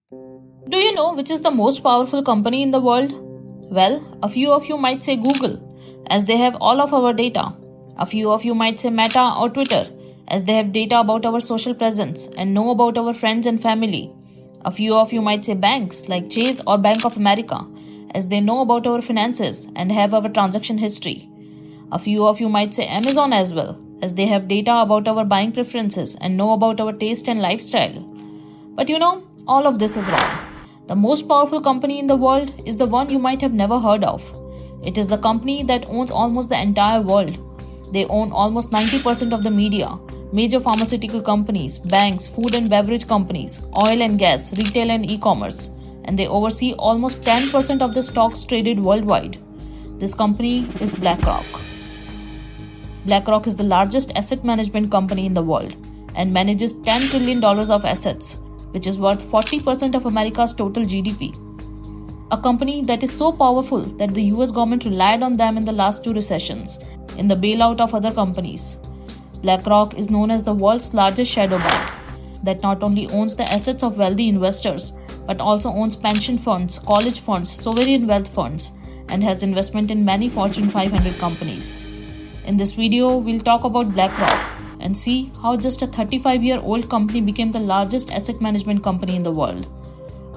Do you know which is the most powerful company in the world? Well, a few of you might say Google, as they have all of our data. A few of you might say Meta or Twitter, as they have data about our social presence and know about our friends and family. A few of you might say banks like Chase or Bank of America, as they know about our finances and have our transaction history. A few of you might say Amazon as well, as they have data about our buying preferences and know about our taste and lifestyle. But all of this is wrong. The most powerful company in the world is the one you might have never heard of. It is the company that owns almost the entire world. They own almost 90% of the media, major pharmaceutical companies, banks, food and beverage companies, oil and gas, retail and e-commerce, and they oversee almost 10% of the stocks traded worldwide. This company is Blackrock. Blackrock is the largest asset management company in the world and manages $10 trillion of assets, which is worth 40% of America's total GDP. A company that is so powerful that the US government relied on them in the last two recessions, in the bailout of other companies. BlackRock is known as the world's largest shadow bank that not only owns the assets of wealthy investors but also owns pension funds, college funds, sovereign wealth funds, and has investment in many Fortune 500 companies. In this video, we'll talk about BlackRock and see how just a 35-year-old company became the largest asset management company in the world.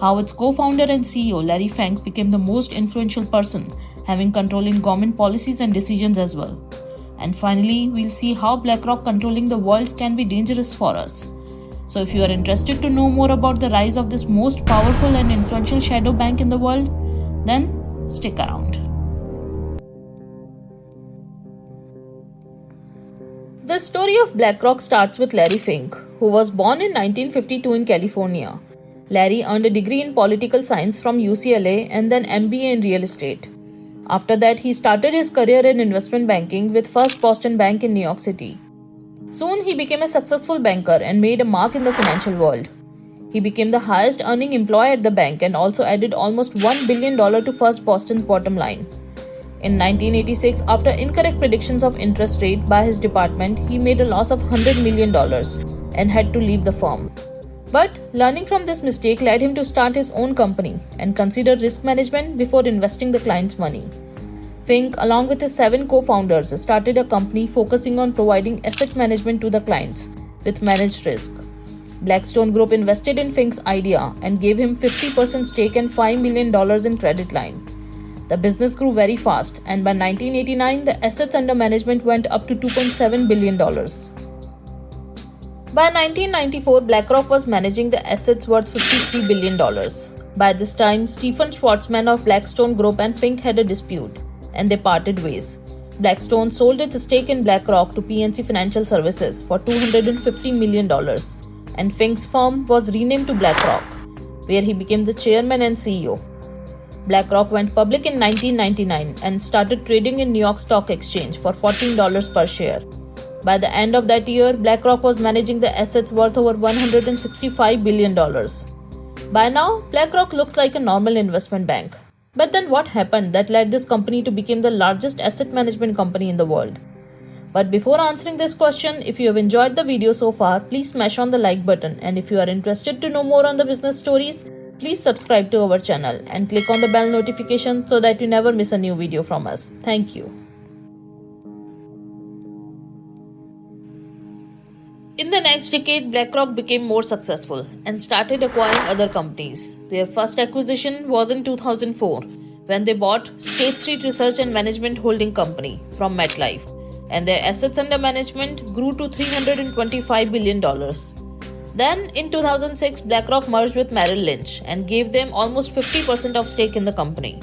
How its co-founder and CEO Larry Fenk became the most influential person, having control in government policies and decisions as well. And finally, we'll see how BlackRock controlling the world can be dangerous for us. So if you are interested to know more about the rise of this most powerful and influential shadow bank in the world, then stick around. The story of BlackRock starts with Larry Fink, who was born in 1952 in California. Larry earned a degree in political science from UCLA and then MBA in real estate. After that, he started his career in investment banking with First Boston Bank in New York City. Soon, he became a successful banker and made a mark in the financial world. He became the highest earning employee at the bank and also added almost $1 billion to First Boston's bottom line. In 1986, after incorrect predictions of interest rate by his department, he made a loss of $100 million and had to leave the firm. But learning from this mistake led him to start his own company and consider risk management before investing the client's money. Fink, along with his 7 co-founders, started a company focusing on providing asset management to the clients with managed risk. Blackstone Group invested in Fink's idea and gave him 50% stake and $5 million in credit line. The business grew very fast, and by 1989, the assets under management went up to $2.7 billion. By 1994, BlackRock was managing the assets worth $53 billion. By this time, Stephen Schwarzman of Blackstone Group and Fink had a dispute, and they parted ways. Blackstone sold its stake in BlackRock to PNC Financial Services for $250 million, and Fink's firm was renamed to BlackRock, where he became the chairman and CEO. BlackRock went public in 1999 and started trading in New York Stock Exchange for $14 per share. By the end of that year, BlackRock was managing the assets worth over $165 billion. By now, BlackRock looks like a normal investment bank. But then what happened that led this company to become the largest asset management company in the world? But before answering this question, if you have enjoyed the video so far, please smash on the like button, and if you are interested to know more on the business stories, please subscribe to our channel and click on the bell notification so that you never miss a new video from us. Thank you. In the next decade, BlackRock became more successful and started acquiring other companies. Their first acquisition was in 2004 when they bought State Street Research and Management Holding Company from MetLife, and their assets under management grew to $325 billion. Then, in 2006, BlackRock merged with Merrill Lynch and gave them almost 50% of stake in the company.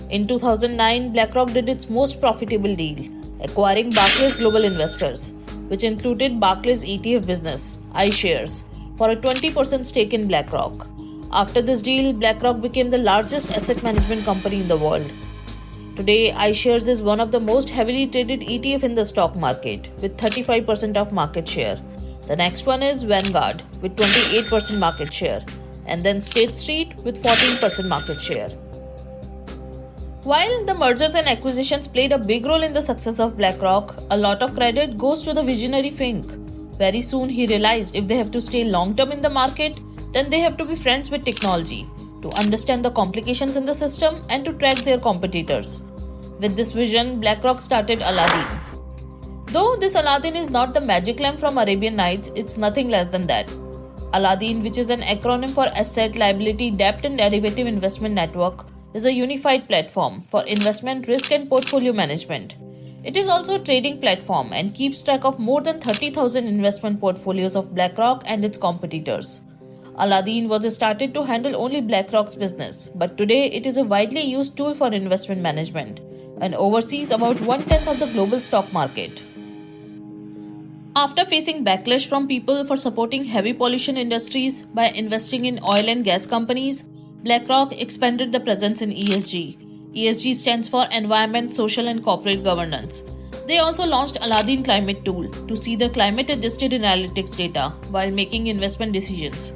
In 2009, BlackRock did its most profitable deal, acquiring Barclays Global Investors, which included Barclays ETF business, iShares, for a 20% stake in BlackRock. After this deal, BlackRock became the largest asset management company in the world. Today, iShares is one of the most heavily traded ETF in the stock market, with 35% of market share. The next one is Vanguard with 28% market share, and then State Street with 14% market share. While the mergers and acquisitions played a big role in the success of BlackRock, a lot of credit goes to the visionary Fink. Very soon he realized if they have to stay long-term in the market, then they have to be friends with technology to understand the complications in the system and to track their competitors. With this vision, BlackRock started Aladdin. Though this Aladdin is not the magic lamp from Arabian Nights, it's nothing less than that. Aladdin, which is an acronym for Asset, Liability, Debt and Derivative Investment Network, is a unified platform for investment risk and portfolio management. It is also a trading platform and keeps track of more than 30,000 investment portfolios of BlackRock and its competitors. Aladdin was started to handle only BlackRock's business, but today it is a widely used tool for investment management and oversees about 1/10 of the global stock market. After facing backlash from people for supporting heavy pollution industries by investing in oil and gas companies, BlackRock expanded the presence in ESG. ESG stands for Environment, Social and Corporate Governance. They also launched Aladdin Climate Tool to see the climate-adjusted analytics data while making investment decisions.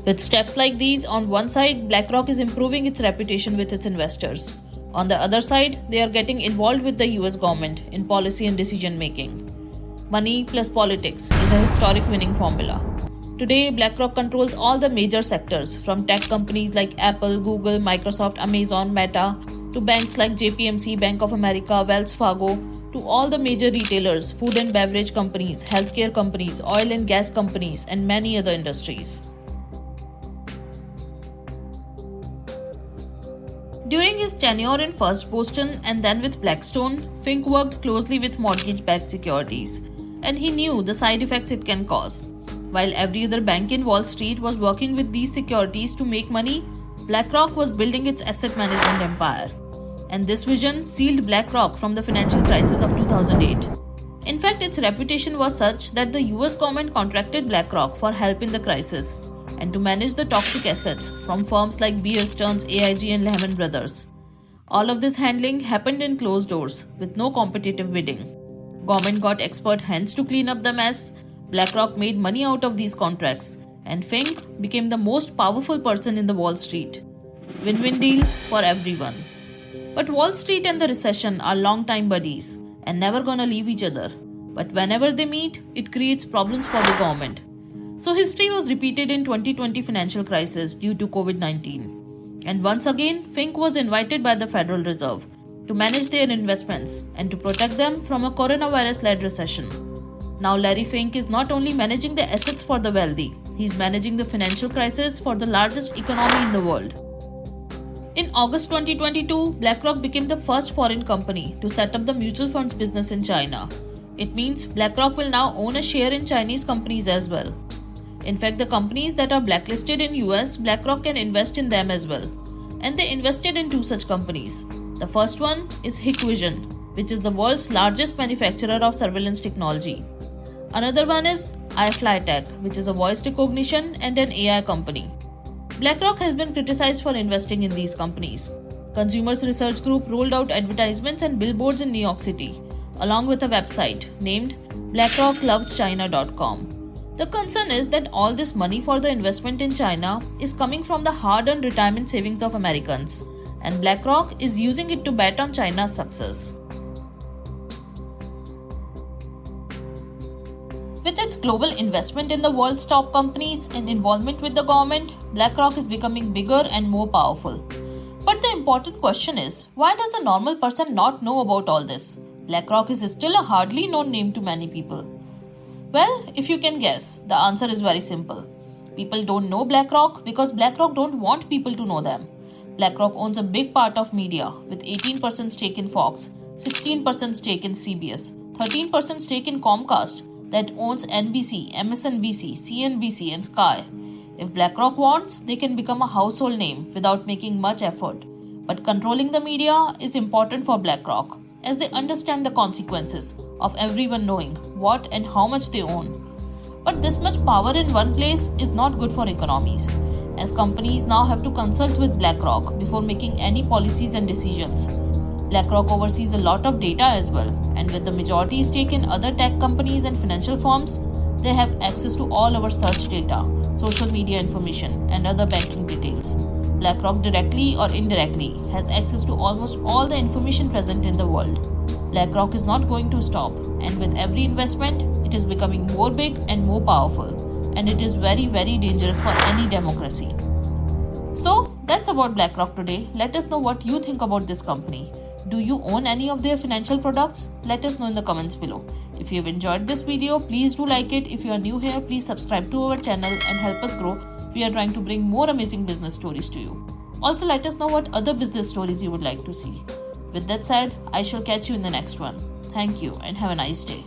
With steps like these, on one side, BlackRock is improving its reputation with its investors. On the other side, they are getting involved with the US government in policy and decision making. Money plus politics is a historic winning formula. Today, BlackRock controls all the major sectors, from tech companies like Apple, Google, Microsoft, Amazon, Meta, to banks like JPMC, Bank of America, Wells Fargo, to all the major retailers, food and beverage companies, healthcare companies, oil and gas companies, and many other industries. During his tenure in first Boston and then with Blackstone, Fenk worked closely with mortgage-backed securities, and he knew the side effects it can cause. While every other bank in Wall Street was working with these securities to make money, BlackRock was building its asset management empire. And this vision sealed BlackRock from the financial crisis of 2008. In fact, its reputation was such that the US government contracted BlackRock for help in the crisis and to manage the toxic assets from firms like Bear Stearns, AIG and Lehman Brothers. All of this handling happened in closed doors with no competitive bidding. Government got expert hands to clean up the mess. BlackRock made money out of these contracts, and Fenk became the most powerful person in the Wall Street. Win-win deal for everyone. But Wall Street and the recession are long-time buddies and never gonna leave each other. But whenever they meet, it creates problems for the government. So history was repeated in 2020 financial crisis due to COVID-19. And once again, Fenk was invited by the Federal Reserve to manage their investments and to protect them from a coronavirus-led recession. Now Larry Fenk is not only managing the assets for the wealthy, he is managing the financial crisis for the largest economy in the world. In August 2022, BlackRock became the first foreign company to set up the mutual funds business in China. It means BlackRock will now own a share in Chinese companies as well. In fact, the companies that are blacklisted in US, BlackRock can invest in them as well. And they invested in 2 such companies. The first one is Hikvision, which is the world's largest manufacturer of surveillance technology. Another one is iFlyTech, which is a voice recognition and an AI company. BlackRock has been criticized for investing in these companies. Consumers Research Group rolled out advertisements and billboards in New York City, along with a website named BlackRockLovesChina.com. The concern is that all this money for the investment in China is coming from the hard-earned retirement savings of Americans, and BlackRock is using it to bet on China's success. With its global investment in the world's top companies and involvement with the government, BlackRock is becoming bigger and more powerful. But the important question is, why does the normal person not know about all this? BlackRock is still a hardly known name to many people. Well, if you can guess, the answer is very simple. People don't know BlackRock because BlackRock don't want people to know them. BlackRock owns a big part of media with 18% stake in Fox, 16% stake in CBS, 13% stake in Comcast that owns NBC, MSNBC, CNBC and Sky. If BlackRock wants, they can become a household name without making much effort. But controlling the media is important for BlackRock, as they understand the consequences of everyone knowing what and how much they own. But this much power in one place is not good for economies, as companies now have to consult with BlackRock before making any policies and decisions. BlackRock oversees a lot of data as well, and with the majority stake in other tech companies and financial firms, they have access to all our search data, social media information, and other banking details. BlackRock directly or indirectly has access to almost all the information present in the world. BlackRock is not going to stop, and with every investment, it is becoming more big and more powerful. and it is very, very dangerous for any democracy. So that's about BlackRock today. Let us know what you think about this company. Do you own any of their financial products? Let us know in the comments below. If you have enjoyed this video, please do like it. If you are new here, please subscribe to our channel and help us grow. We are trying to bring more amazing business stories to you. Also, let us know what other business stories you would like to see. With that said, I shall catch you in the next one. Thank you and have a nice day.